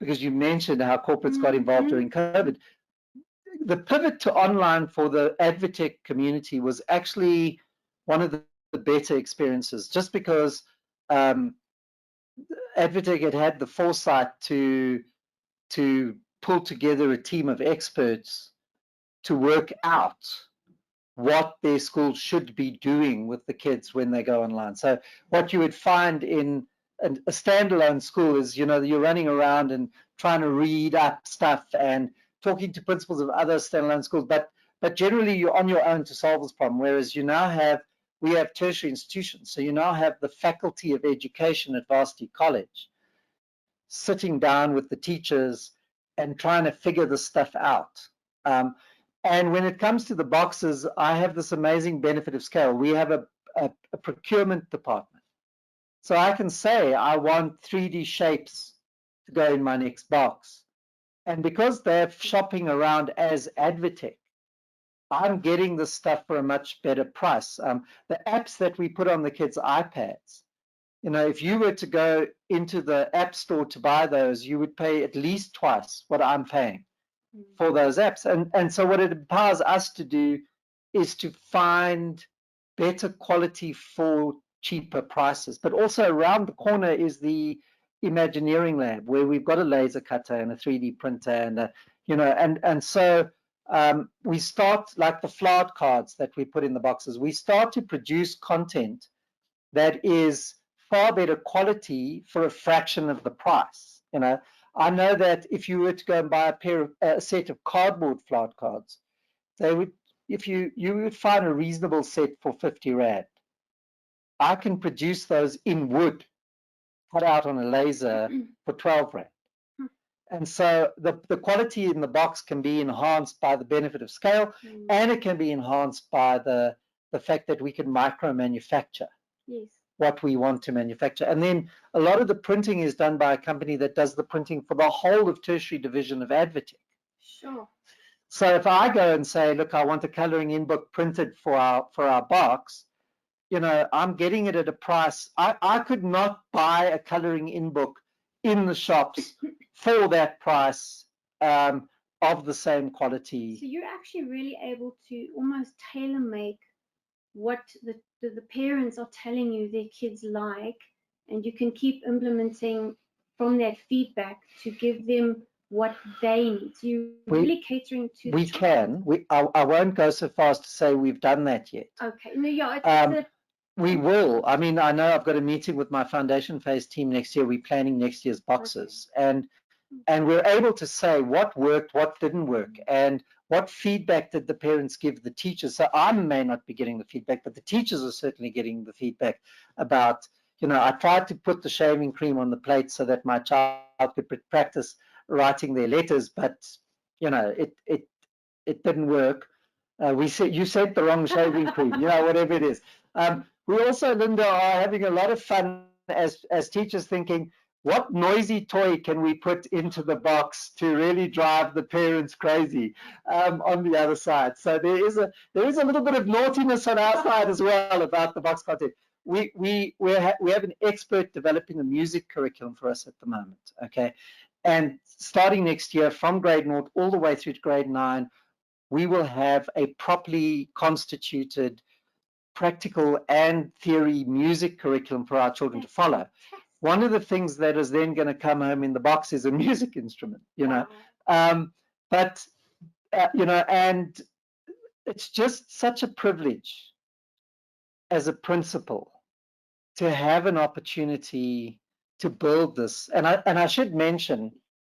because you mentioned how corporates got involved during COVID. The pivot to online for the Advotech community was actually one of the better experiences, just because Advotech had the foresight to pull together a team of experts to work out what their school should be doing with the kids when they go online. So what you would find in a standalone school is, you're running around and trying to read up stuff and talking to principals of other standalone schools, but generally you're on your own to solve this problem. Whereas we have tertiary institutions, so you now have the Faculty of Education at Varsity College sitting down with the teachers and trying to figure this stuff out. And when it comes to the boxes, I have this amazing benefit of scale. We have a procurement department. So I can say, I want 3D shapes to go in my next box. And because they're shopping around as Advotech, I'm getting the stuff for a much better price. The apps that we put on the kids' iPads, if you were to go into the app store to buy those, you would pay at least twice what I'm paying for those apps. And so what it empowers us to do is to find better quality for cheaper prices. But also around the corner is the Imagineering Lab, where we've got a laser cutter and a 3D printer, and so we start, like the flart cards that we put in the boxes, we start to produce content that is far better quality for a fraction of the price. I know that if you were to go and buy a set of cardboard flart cards, you would find a reasonable set for 50 Rand. I can produce those in wood, cut out on a laser for 12 Rand. And so the quality in the box can be enhanced by the benefit of scale, and it can be enhanced by the fact that we can micro manufacture what we want to manufacture. And then a lot of the printing is done by a company that does the printing for the whole of tertiary division of Advotech. Sure. So if I go and say, look, I want a coloring in book printed for our box, I'm getting it at a price. I could not buy a coloring in book in the shops for that price of the same quality. So you're actually really able to almost tailor make what the parents are telling you their kids like, and you can keep implementing from that feedback to give them what they need. So you're really catering to we the child. I won't go so far as to say we've done that yet. Okay. No, yeah, we will. I mean, I know I've got a meeting with my foundation phase team next year. We're planning next year's boxes, and we're able to say what worked, what didn't work, and what feedback did the parents give the teachers. So I may not be getting the feedback, but the teachers are certainly getting the feedback about, I tried to put the shaving cream on the plate so that my child could practice writing their letters, but it didn't work. You said the wrong shaving cream, whatever it is. We also, Linda, are having a lot of fun as teachers thinking, what noisy toy can we put into the box to really drive the parents crazy on the other side? So there is a little bit of naughtiness on our side as well about the box content. We have an expert developing a music curriculum for us at the moment, okay? And starting next year, from grade 0 all the way through to grade 9, we will have a properly constituted practical and theory music curriculum for our children to follow. One of the things that is then going to come home in the box is a music instrument, and it's just such a privilege as a principal to have an opportunity to build this. And I should mention,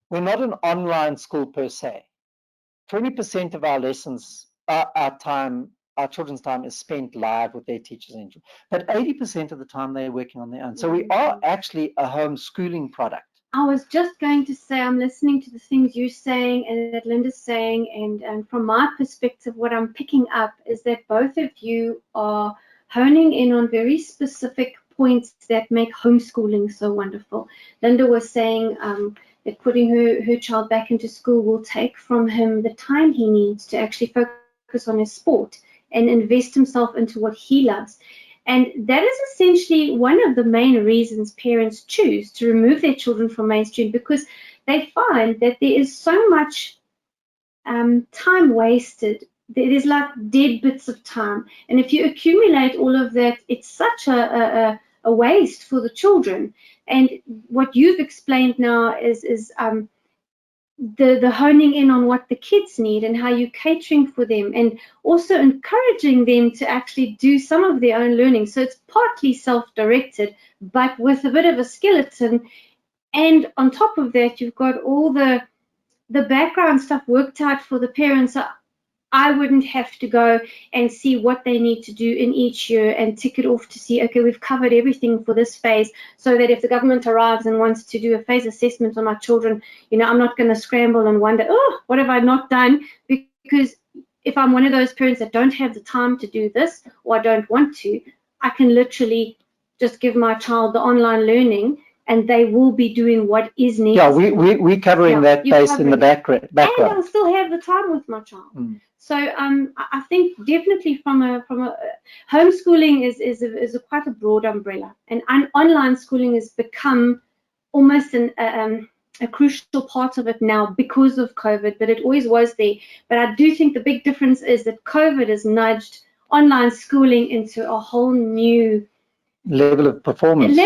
we're not an online school per se. 20% of our lessons, our children's time is spent live with their teachers, but 80% of the time they're working on their own. So we are actually a homeschooling product. I was just going to say, I'm listening to the things you're saying and that Linda's saying, and from my perspective, what I'm picking up is that both of you are honing in on very specific points that make homeschooling so wonderful. Linda was saying that putting her child back into school will take from him the time he needs to actually focus on his sport and invest himself into what he loves. And that is essentially one of the main reasons parents choose to remove their children from mainstream, because they find that there is so much time wasted. There is like dead bits of time. And if you accumulate all of that, it's such a waste for the children. And what you've explained now is the honing in on what the kids need and how you're catering for them, and also encouraging them to actually do some of their own learning. So it's partly self-directed, but with a bit of a skeleton. And on top of that, you've got all the background stuff worked out for the parents. So I wouldn't have to go and see what they need to do in each year and tick it off to see, okay, we've covered everything for this phase, so that if the government arrives and wants to do a phase assessment on my children, I'm not going to scramble and wonder, oh, what have I not done? Because if I'm one of those parents that don't have the time to do this, or I don't want to, I can literally just give my child the online learning and they will be doing what is necessary. Yeah, we're covering that base in the background. And I'll still have the time with my child. So I think definitely from a homeschooling is quite a broad umbrella, and online schooling has become almost a crucial part of it now because of COVID, but it always was there. But I do think the big difference is that COVID has nudged online schooling into a whole new level of performance.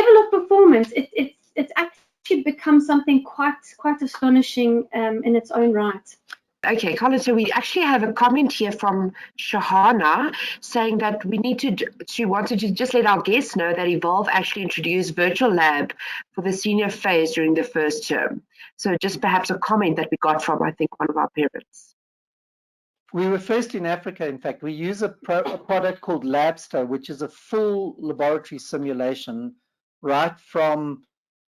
It's actually become something quite astonishing in its own right. Okay, Colin, so we actually have a comment here from Shahana saying that she wanted to just let our guests know that Evolve actually introduced virtual lab for the senior phase during the first term. So just perhaps a comment that we got from, I think, one of our parents. We were first in Africa, in fact. We use a product called Labster, which is a full laboratory simulation, right from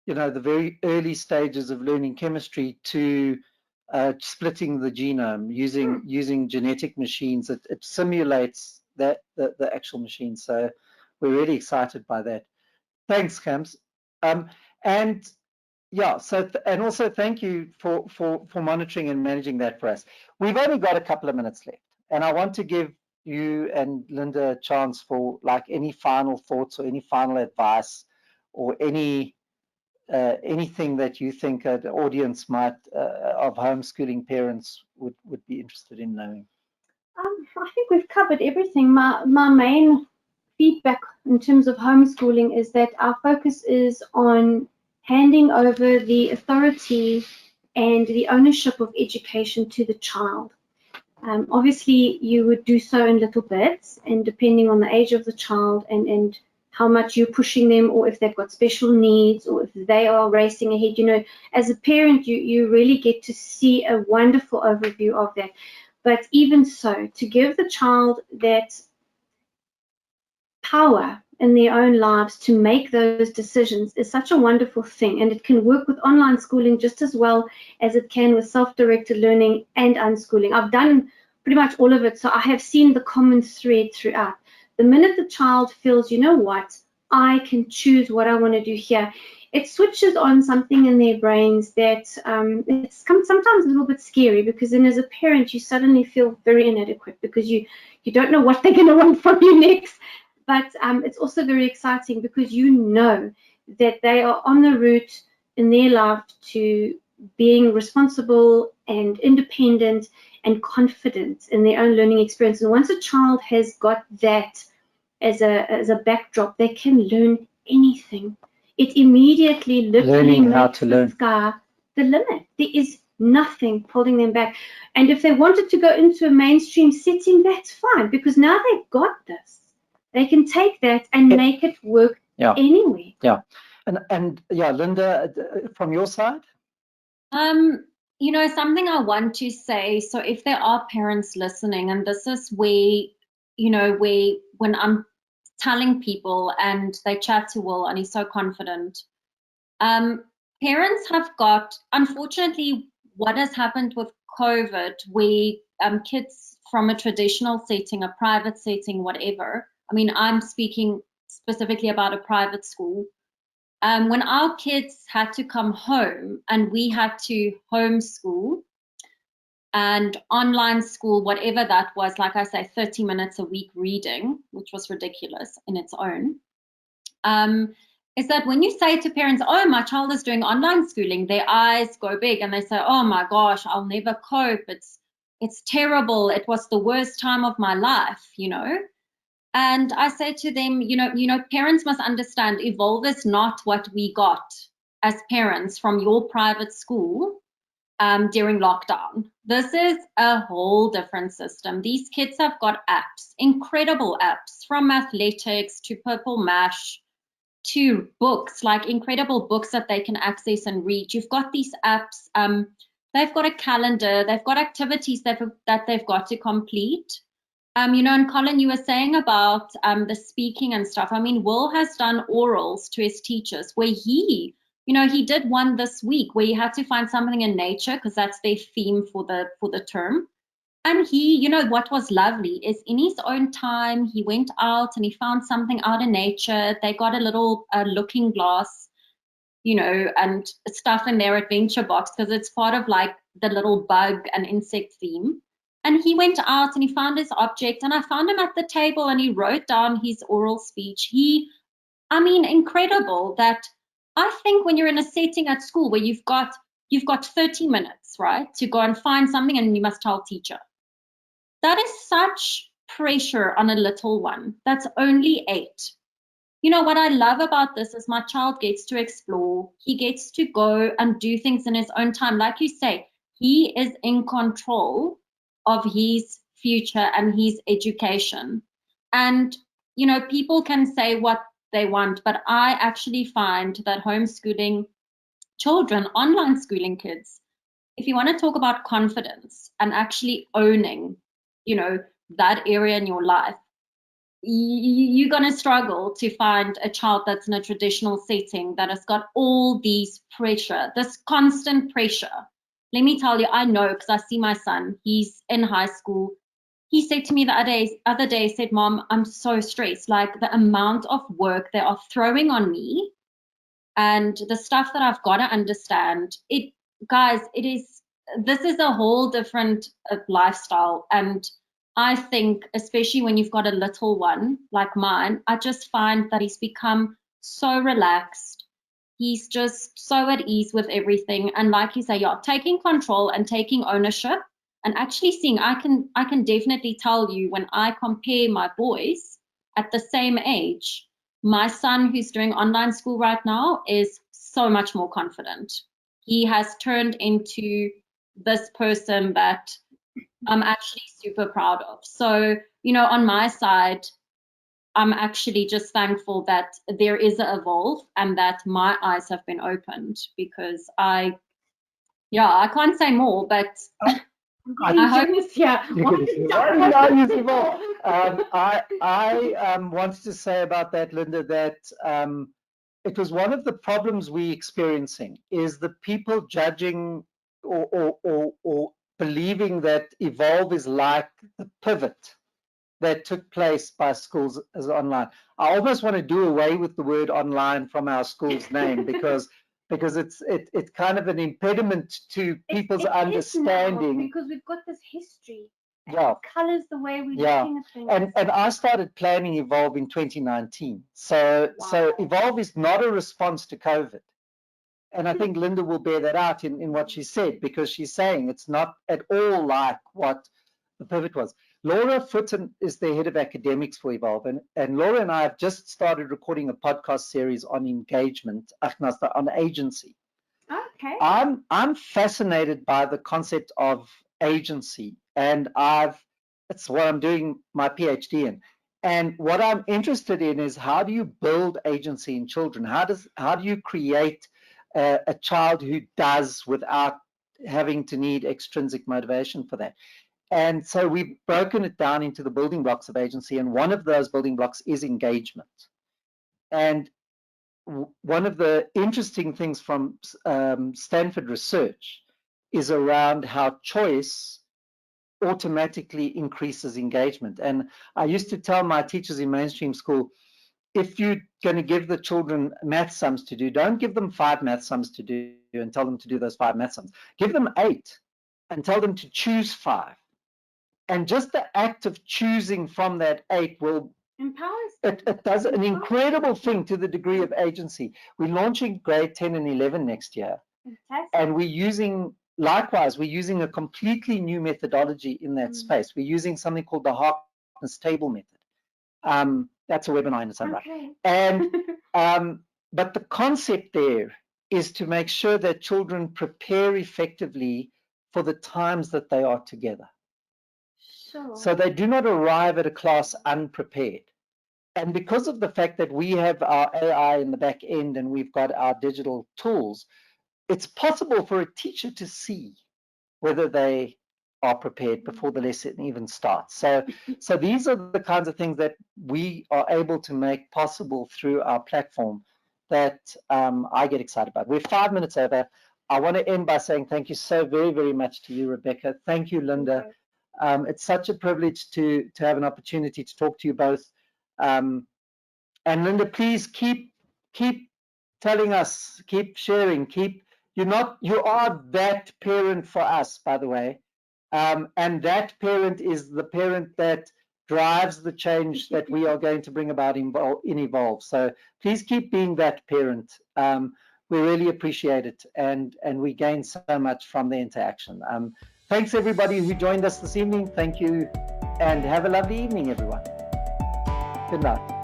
the very early stages of learning chemistry to splitting the genome using genetic machines. It simulates the actual machine. So we're really excited by that. Thanks, Cams. And yeah, so and also thank you for monitoring and managing that for us. We've only got a couple of minutes left, and I want to give you and Linda a chance for like any final thoughts or any final advice or anything that you think the audience might of homeschooling parents would be interested in knowing. I think we've covered everything. My main feedback in terms of homeschooling is that our focus is on handing over the authority and the ownership of education to the child. Obviously, you would do so in little bits, and depending on the age of the child and how much you're pushing them, or if they've got special needs, or if they are racing ahead. As a parent, you really get to see a wonderful overview of that. But even so, to give the child that power in their own lives to make those decisions is such a wonderful thing, and it can work with online schooling just as well as it can with self-directed learning and unschooling. I've done pretty much all of it, so I have seen the common thread throughout. The minute the child feels, you know what, I can choose what I want to do here, it switches on something in their brains that it's sometimes a little bit scary, because then as a parent you suddenly feel very inadequate because you don't know what they're going to want from you next. But it's also very exciting because you know that they are on the route in their life to being responsible and independent and confident in their own learning experience. And once a child has got that as a backdrop, they can learn anything. It immediately literally makes the sky the limit. There is nothing holding them back. And if they wanted to go into a mainstream setting, that's fine, because now they've got this. They can take that and make it work anywhere. Yeah. And yeah, Linda, from your side? Something I want to say, so if there are parents listening, and this is where, when I'm telling people and they chat to Will and he's so confident, parents have got, unfortunately, what has happened with COVID, where kids from a traditional setting, a private setting, whatever, I mean, I'm speaking specifically about a private school. When our kids had to come home and we had to homeschool and online school, whatever that was, like I say, 30 minutes a week reading, which was ridiculous in its own, is that when you say to parents, oh, my child is doing online schooling, their eyes go big and they say, oh my gosh, I'll never cope. It's terrible. It was the worst time of my life, And I say to them, parents must understand Evolve is not what we got as parents from your private school during lockdown. This is a whole different system. These kids have got apps, incredible apps, from athletics to Purple Mash to books, like incredible books that they can access and read. You've got these apps. They've got a calendar. They've got activities that they've got to complete. And Colin, you were saying about the speaking and stuff. I mean, Will has done orals to his teachers where he did one this week where he had to find something in nature because that's their theme for the term. And he, what was lovely is in his own time, he went out and he found something out in nature. They got a little looking glass you know, and stuff in their adventure box because it's part of like the little bug and insect theme. And he went out and he found his object, and I found him at the table and he wrote down his oral speech. I mean, incredible that I think when you're in a setting at school where you've got 30 minutes, right, to go and find something and you must tell teacher. That is such pressure on a little one that's only 8. You know, what I love about this is my child gets to explore. He gets to go and do things in his own time. Like you say, he is in control of his future and his education. And, you know, people can say what they want, but I actually find that homeschooling children, online schooling kids, if you want to talk about confidence and actually owning, you know, that area in your life, you're going to struggle to find a child that's in a traditional setting that has got all these pressure, this constant pressure. Let me tell you, I know because I see my son, he's in high school. He said to me the other day, he said, Mom, I'm so stressed. Like the amount of work they are throwing on me and the stuff that I've got to understand. Guys, this is a whole different lifestyle. And I think, especially when you've got a little one like mine, I just find that he's become so relaxed. He's just so at ease with everything. And like you say, yeah, taking control and taking ownership and actually seeing, I can definitely tell you when I compare my boys at the same age, my son who's doing online school right now is so much more confident. He has turned into this person that I'm actually super proud of. So, you know, on my side, I'm actually just thankful that there is a evolve and that my eyes have been opened because I can't say more, but I hope yeah. I wanted to say about that, Linda, that it was one of the problems we experiencing is the people judging or believing that evolve is like the pivot that took place by schools as online. I almost want to do away with the word online from our school's name because it's kind of an impediment to people's understanding. Because we've got this history. Yeah. It colors the way we're Yeah. looking at things. And I started planning Evolve in 2019. So Evolve is not a response to COVID. And I think Linda will bear that out in what she said, because she's saying it's not at all like what the pivot was. Laura Footen is the head of academics for Evolve. And Laura and I have just started recording a podcast series on engagement, on agency. Okay. I'm fascinated by the concept of agency, and it's what I'm doing my PhD in. And what I'm interested in is how do you build agency in children? How do you create a child who does without having to need extrinsic motivation for that? And so we've broken it down into the building blocks of agency, and one of those building blocks is engagement. And one of the interesting things from Stanford research is around how choice automatically increases engagement. And I used to tell my teachers in mainstream school, if you're going to give the children math sums to do, don't give them 5 math sums to do and tell them to do those 5 math sums. Give them 8 and tell them to choose 5. And just the act of choosing from that 8 will empowers it does an incredible thing to the degree of agency. We're launching grade 10 and 11 next year. Fantastic. And we're using a completely new methodology in that space. We're using something called the Harkness table method. That's a webinar in its own right. And but the concept there is to make sure that children prepare effectively for the times that they are together. Sure. So they do not arrive at a class unprepared. And because of the fact that we have our AI in the back end and we've got our digital tools, it's possible for a teacher to see whether they are prepared before the lesson even starts. So these are the kinds of things that we are able to make possible through our platform that I get excited about. We're 5 minutes over. I want to end by saying thank you so very, very much to you, Rebecca. Thank you, Linda. It's such a privilege to have an opportunity to talk to you both. And Linda, please keep telling us, keep sharing, you are that parent for us, by the way. And that parent is the parent that drives the change that we are going to bring about in Evolve. So please keep being that parent. We really appreciate it, and we gain so much from the interaction. Thanks everybody who joined us this evening. Thank you, and have a lovely evening, everyone. Good night.